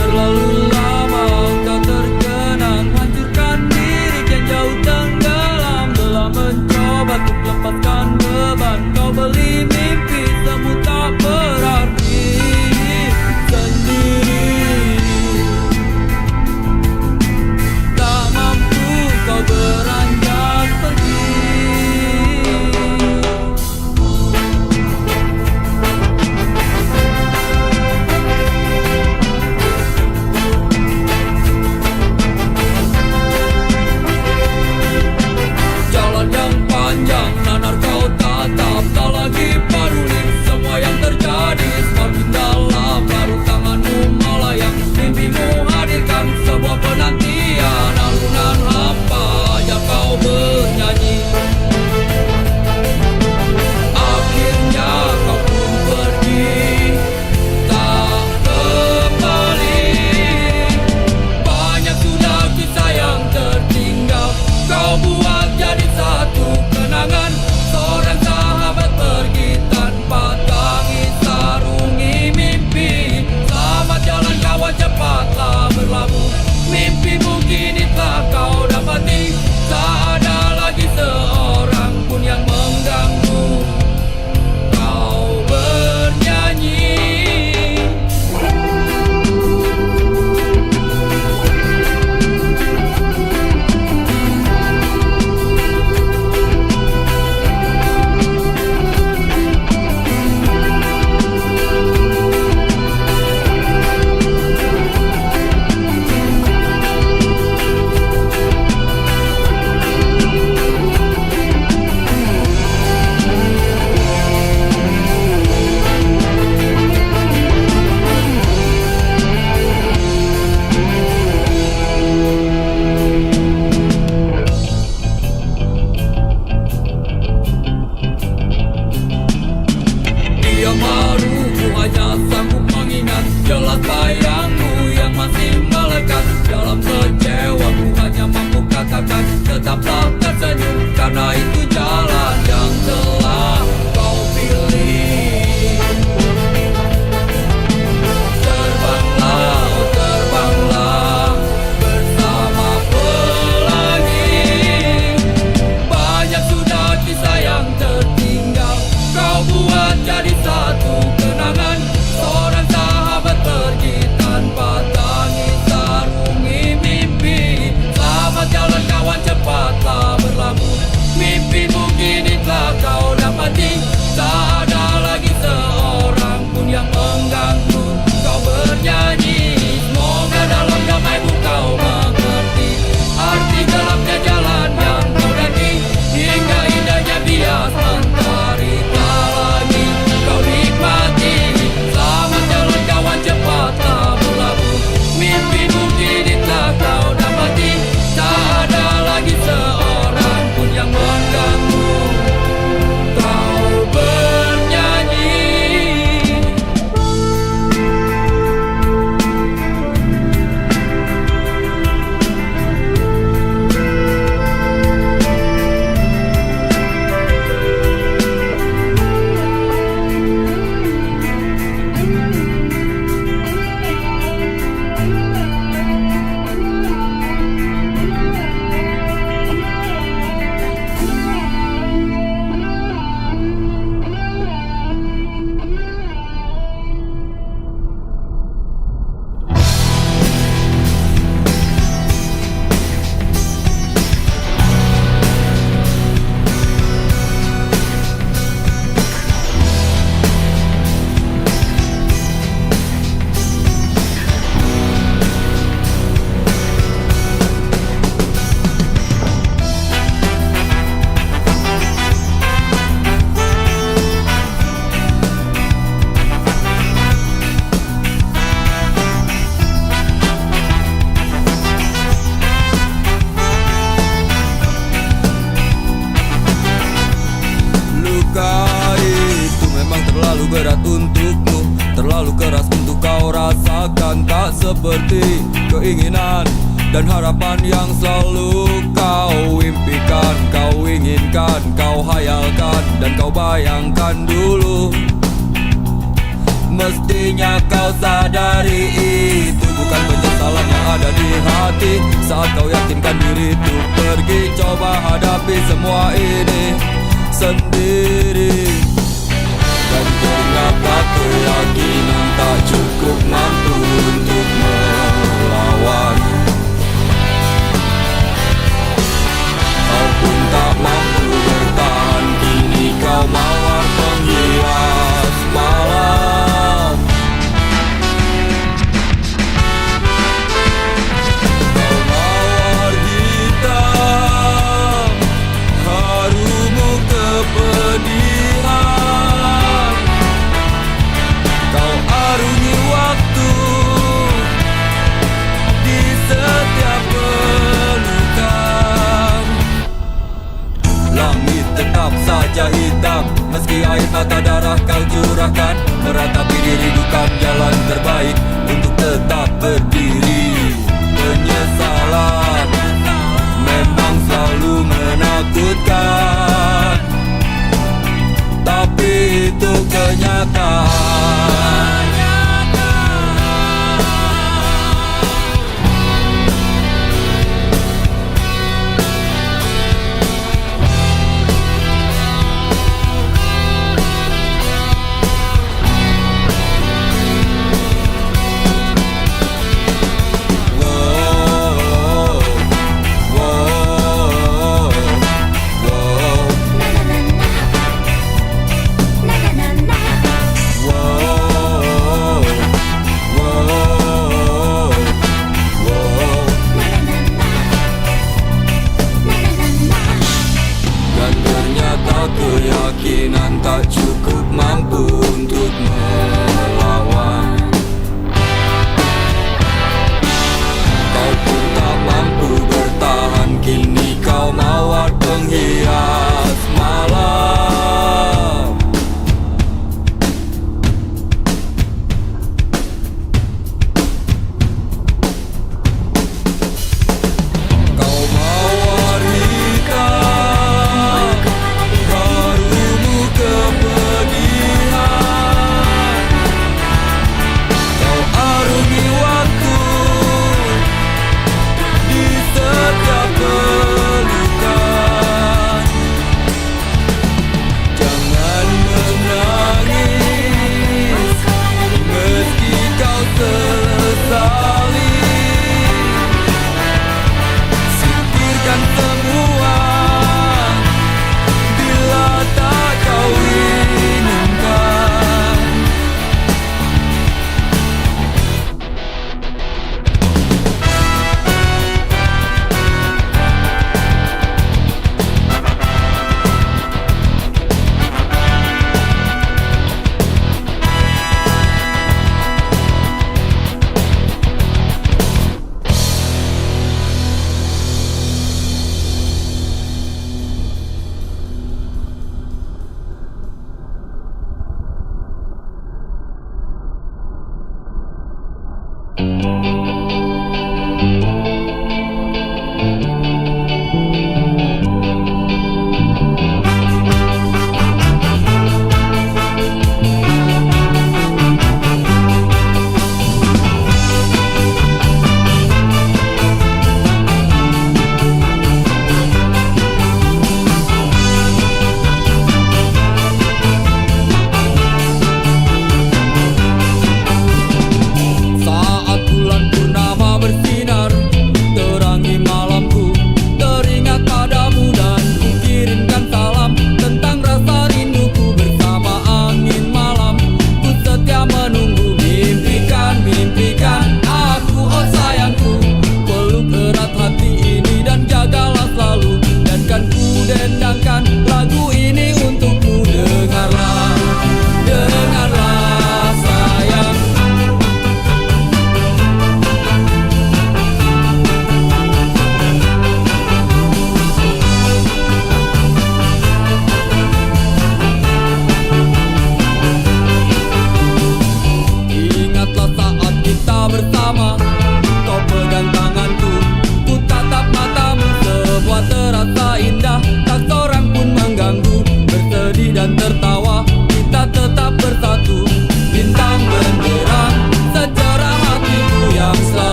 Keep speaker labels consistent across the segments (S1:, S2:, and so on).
S1: Terlalu lama engkau terkenang, hancurkan diri kian jauh tenggelam dalam terlalu keras untuk kau rasakan. Tak seperti keinginan dan harapan yang selalu kau impikan, kau inginkan, kau hayalkan, dan kau bayangkan dulu. Mestinya kau sadari itu bukan penyesalan yang ada di hati. Saat kau yakinkan diri untuk pergi, coba hadapi semua ini sendiri. Dan ternyata keyakinan tak cukup mampu untuk melawan. Kau pun tak mampu bertahan, kini kau mawar penghias malam. Kau mawar hitam, harumu kepedihan.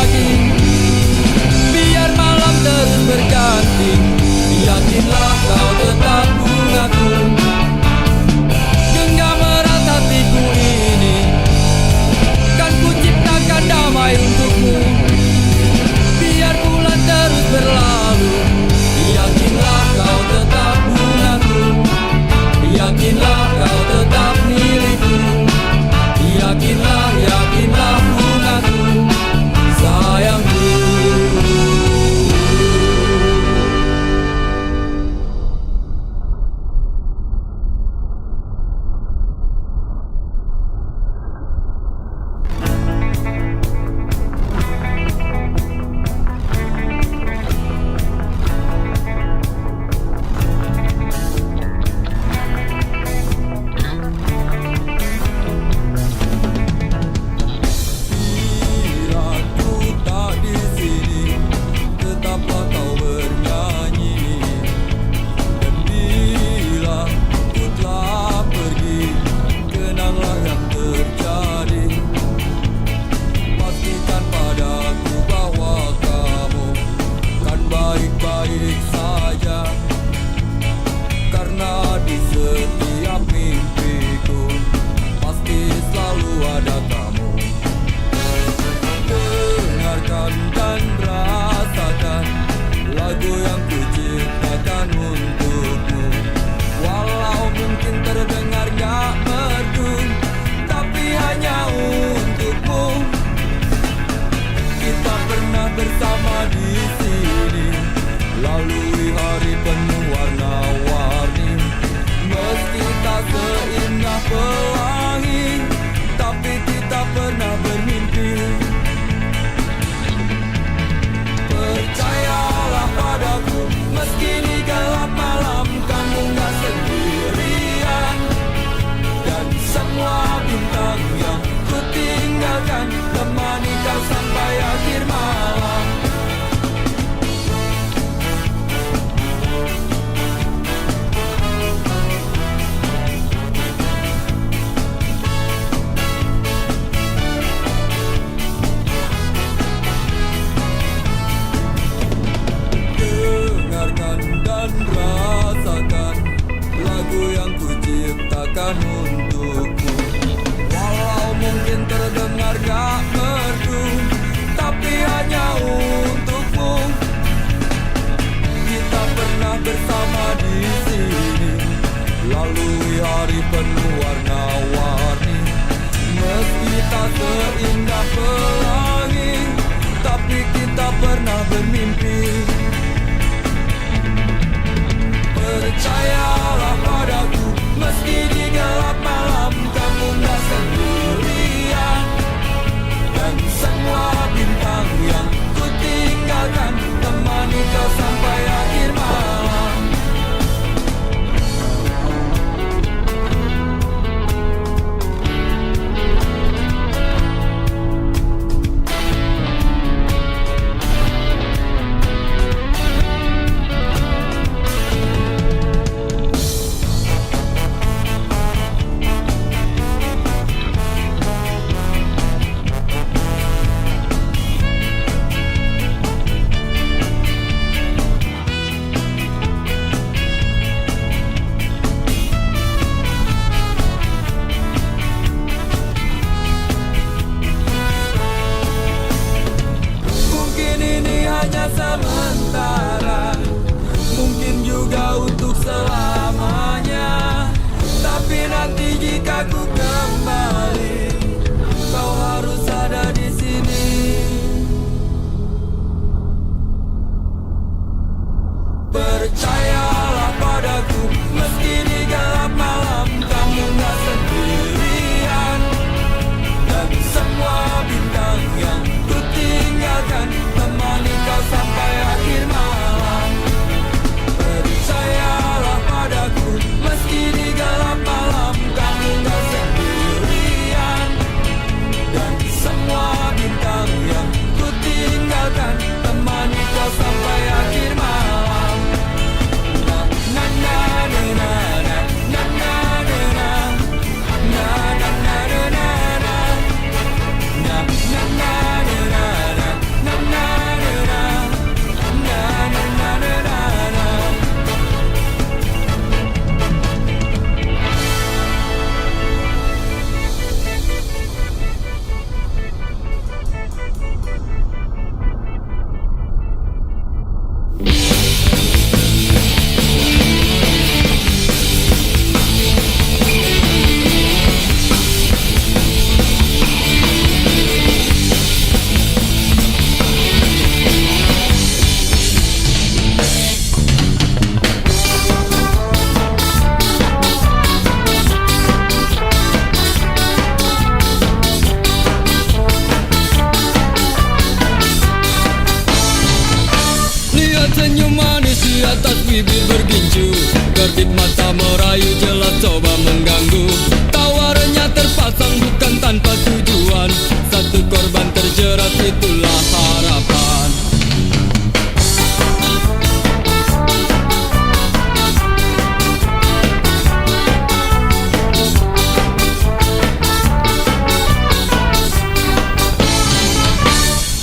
S1: lagi. Biar malam terus berganti, yakinlah kau tetap bungaku. Genggam erat hatiku ini, kan ku ciptakan damai untukmu. Biar bulan terus berlalu, yakinlah kau tetap bungaku. Yakinlah kau tetap milikku. Yakinlah, yakinlah bungaku, sayangku. Untukmu, walau mungkin terdengar gak merdu, tapi hanya untukmu. Kita pernah bersama di sini, lalui hari penuh warna-warni. Meski tak seindah pelangi, tapi kita pernah bermimpi. Percayalah padaku, meski di gelap malam kamu gak sendirian. Dan semua bintang yang ku tinggalkan temani kau sampai akhir malam. Sementara, mungkin juga untuk selamanya. Tapi nanti jika ku kembali, kau harus ada di sini. Percayalah padaku, meski di gelap malam kamu gak sendirian. Dan semua bintang yang ku tinggalkan temani kau sampai akhir malam. Percayalah padaku, meski di gelap malam kamu gak sendirian. bibir bergincu, kedip mata merayu, jelas coba mengganggu. Tawarannya terpasang bukan tanpa tujuan, satu korban terjerat itulah harapan.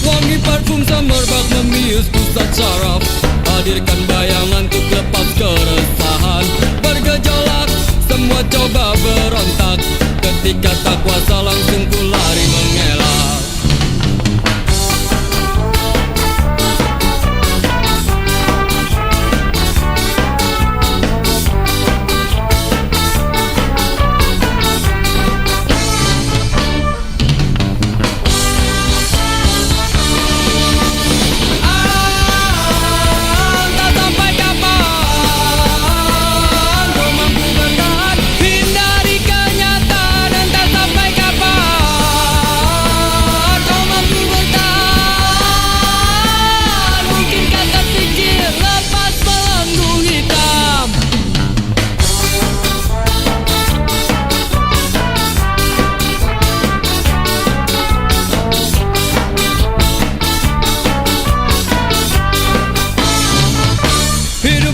S1: Wangi parfum semerbak membius pusat saraf, hadirkan bayangan untuk lepas keresahan. Bergejolak, semua coba berontak, ketika tak kuasa langsung ku lari mengelak.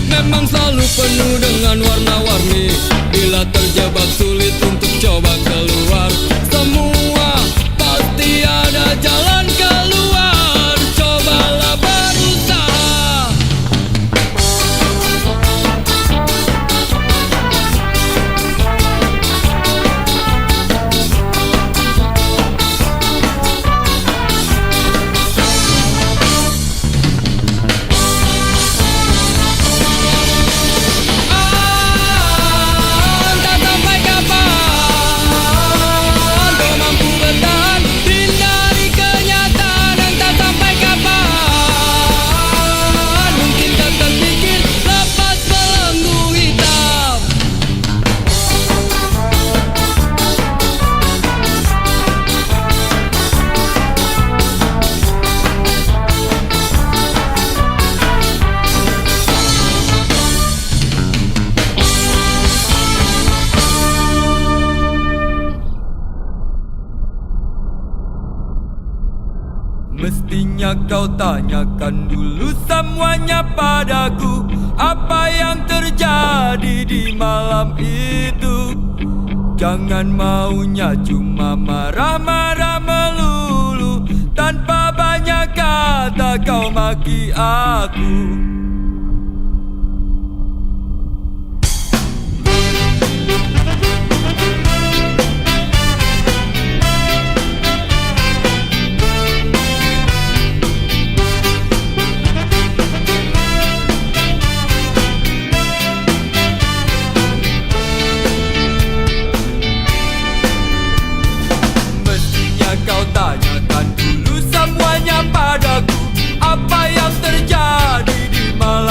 S1: Memang selalu penuh dengan warna-warni, bila terjebak sulit untuk coba keluar. Semua pasti ada jalan keluar, cobalah berusaha. Mestinya kau tanyakan dulu semuanya padaku, apa yang terjadi di malam itu. Jangan maunya cuma marah-marah melulu, tanpa banyak kata kau maki aku. Kau tanyakan dulu semuanya padaku, apa yang terjadi di malam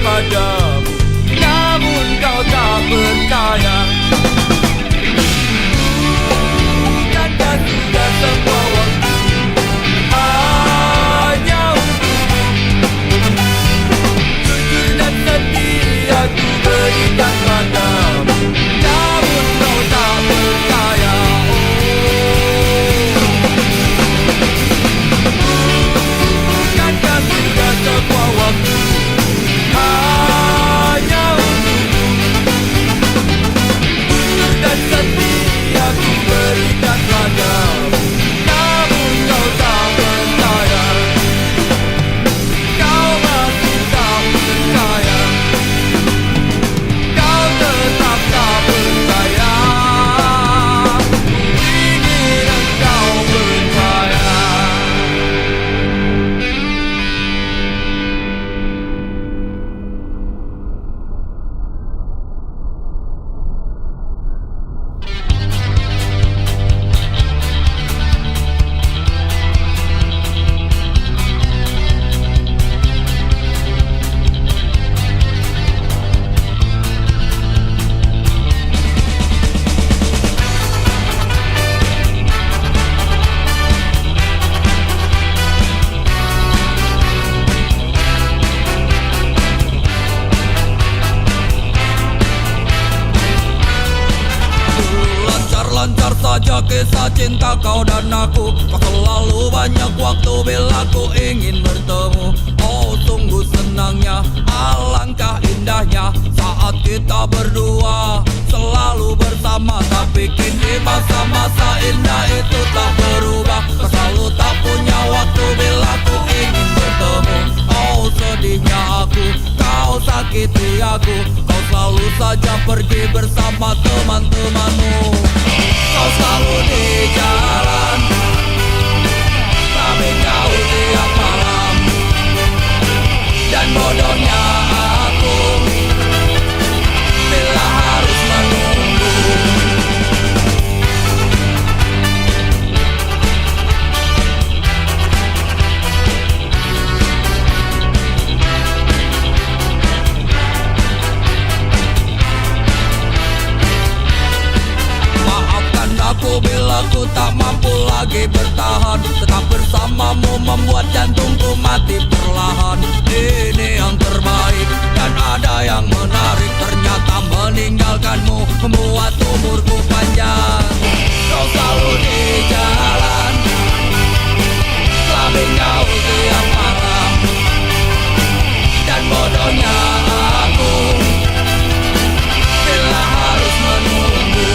S1: padamu, namun kau tak percaya. Bukankah sudah semua waktu hanya untukmu? Jujur dan setia ku berikan padamu, namun kau tak percaya. Bukankah sudah semua waktu hanya untukmu? Jujur dan setia ku berikan padamu, namun kau tak percaya. Kau masih tak percaya, kau tetap tak percaya. Ku ingin engkau percaya. Lancar saja kisah cinta kau dan aku. Kau selalu banyak waktu bila ku ingin bertemu. Oh sungguh senangnya, alangkah indahnya saat kita berdua selalu bersama. Tapi kini masa-masa indah itu tak berubah. Kau selalu tak punya waktu bila ku ingin bertemu. Oh sedihnya aku, kau sakiti aku. Kau selalu saja pergi bersama teman-temanmu. Kau selalu di jalan, tapi kau tiap malam. Dan bodohnya aku bila harus menunggu. Aku bila ku tak mampu lagi bertahan, tetap bersamamu membuat jantungku mati perlahan. Ini yang terbaik dan ada yang menarik, ternyata meninggalkanmu membuat umurku panjang. Kau selalu di jalan, tapi kau tiap malam. Dan bodohnya aku bila harus menunggu.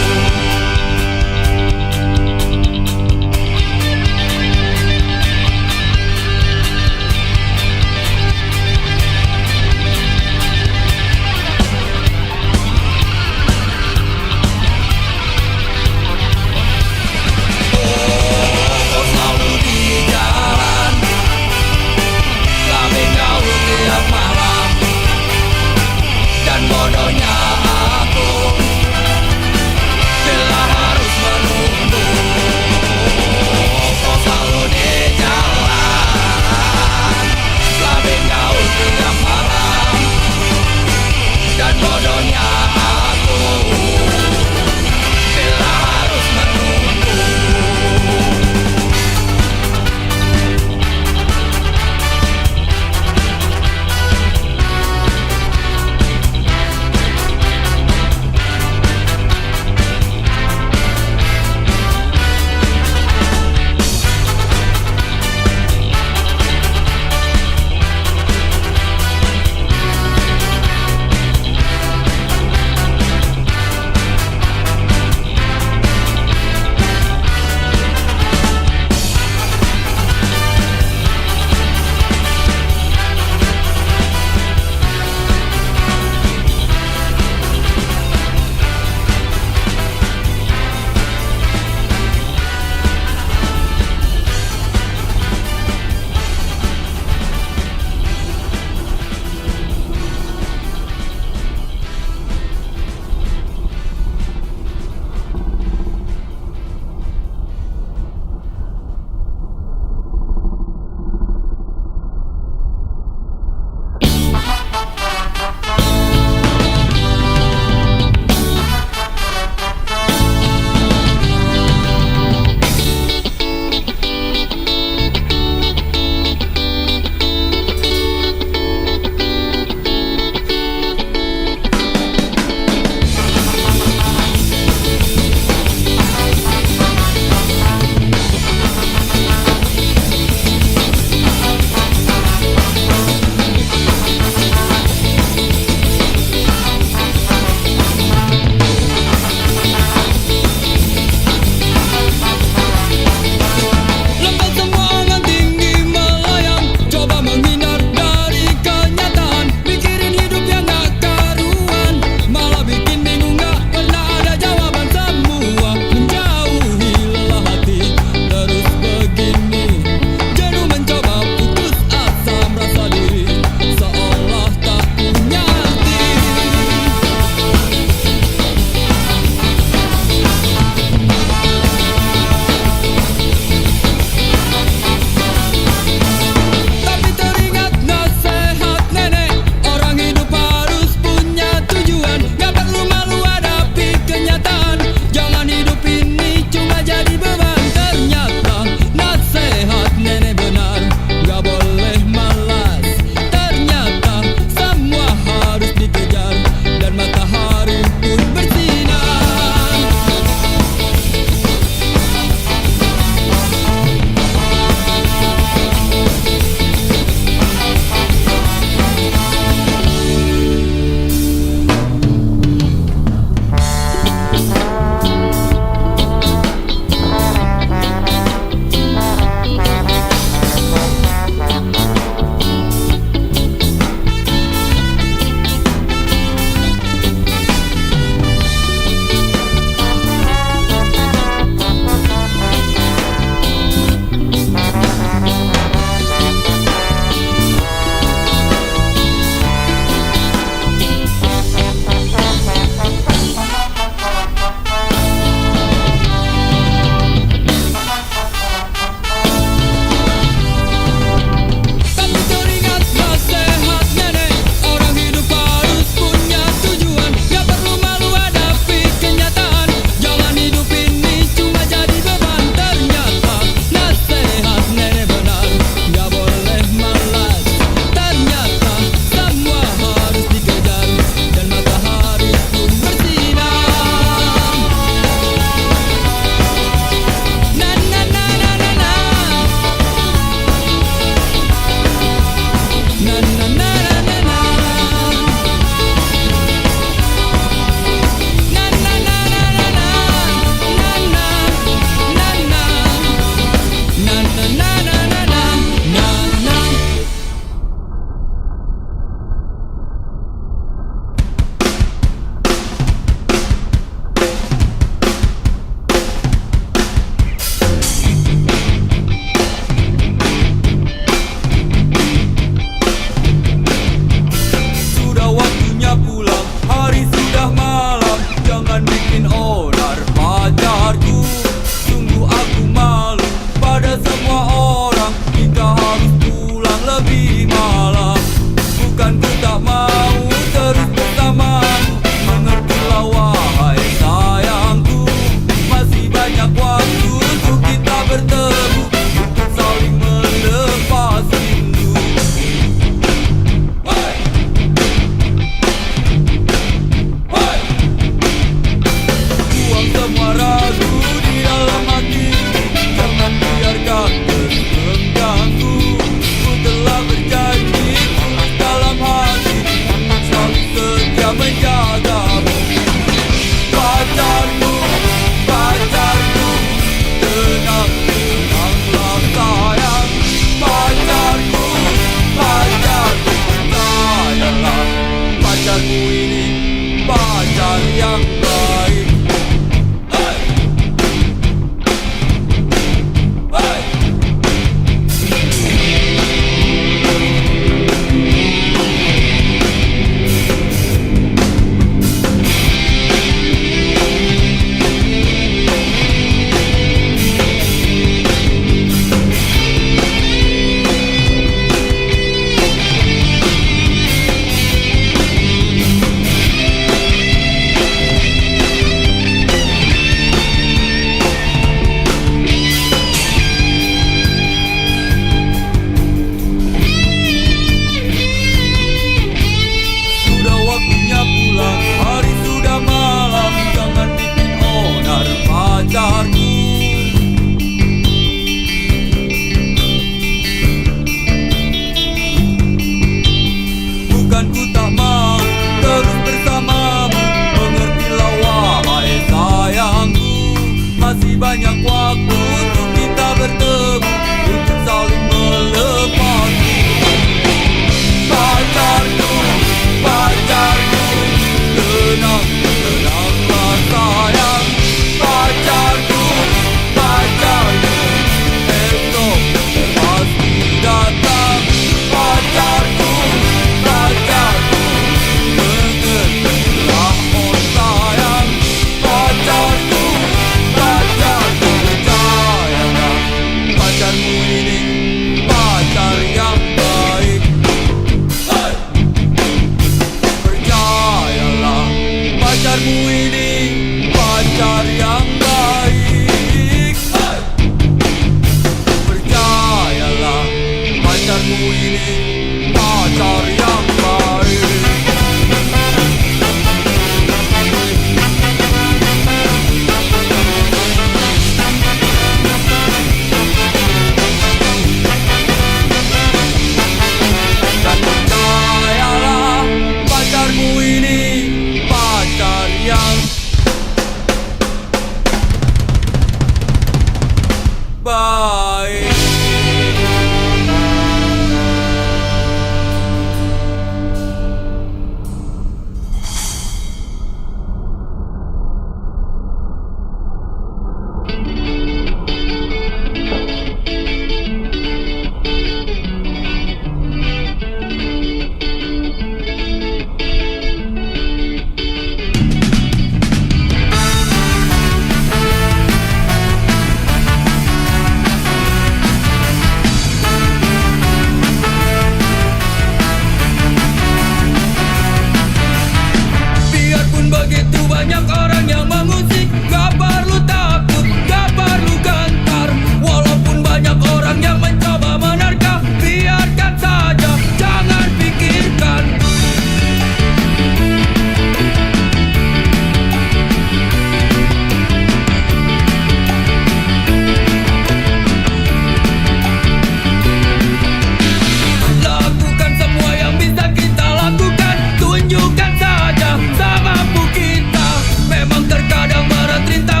S1: salah. Bukan ku tak mau terus bersamamu, mengertilah wahai sayangku. Masih banyak waktu untuk kita bertemu, untuk saling melepas rindu. Hey! Hey! Buang semua ragu di dalam hati, jangan biarkan terus mengganggu. Ku telah berjanji tulus dalam hati, selalu setia menjagamu. Pacarku, pacarku, tenang, tenanglah sayang. Pacarku, pacarku, percayalah, pacarku ini pacar yang baik. Hey! Hey! Sudah waktunya pulang, hari sudah malam, jangan bikin onar pacarku. Bukan ku tak mau terus bersamamu, mengertilah wahai sayangku. Masih banyak waktu untuk kita bertemu, untuk saling melepas rindu. Pacarku, pacarku, tenang, tenanglah sayang. Pacarku, pacarku, esok pasti datang. Pacarku, pacarku, mengertilah oh sayang. Pacarku, pacarku,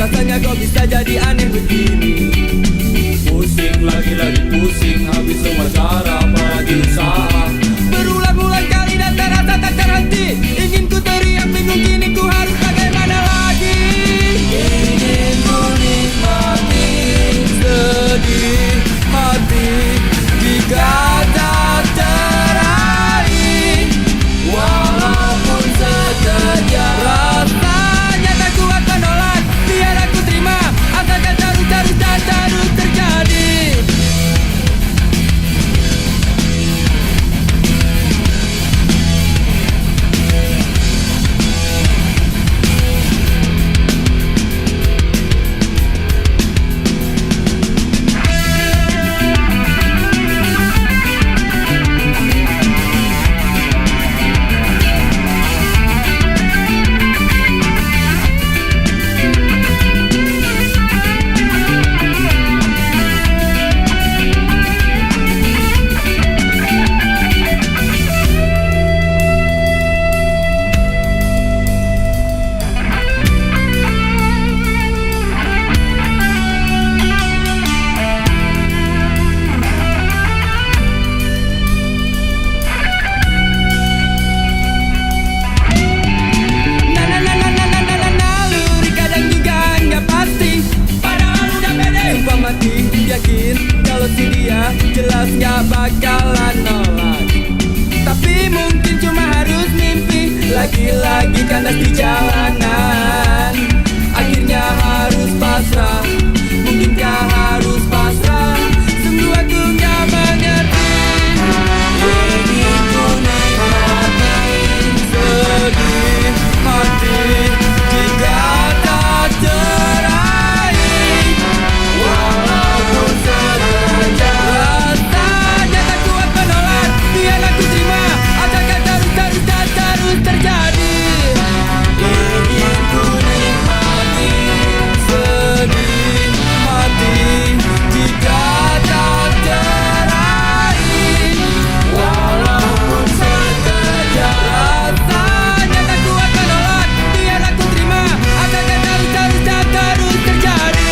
S1: Rasanya kok bisa jadi aneh begini. Pusing lagi pusing, habis semua cara apalagi usaha. Berulang-ulang kali dan terasa tak terhenti. Ingin ku teriak bingung kini ku harus bagaimana lagi. Ingin ku nikmati sedih hati jika tak teraih, walaupun sekejap. Rasanya tak kuat menolak, biar aku terima. Asalkan terus dan terus terjadi. Yakin kalau si dia jelas gak bakalan nolak. Tapi mungkin cuma harus mimpi. Lagi-lagi kandas di jalanan. Akhirnya harus pasrah. Mungkinkah harus pasrah? Sungguh aku gak mengerti. Ingin ku nikmati sedih hati jika tak teraih, walaupun sekejap. Rasanya tak kuat menolak, biar aku terima. Asalkan terus terjadi. Ingin ku nikmati sedih hati jika tak teraih, walaupun sekejap. Rasanya tak kuat menolak, biar aku terima. Asalkan terus terjadi.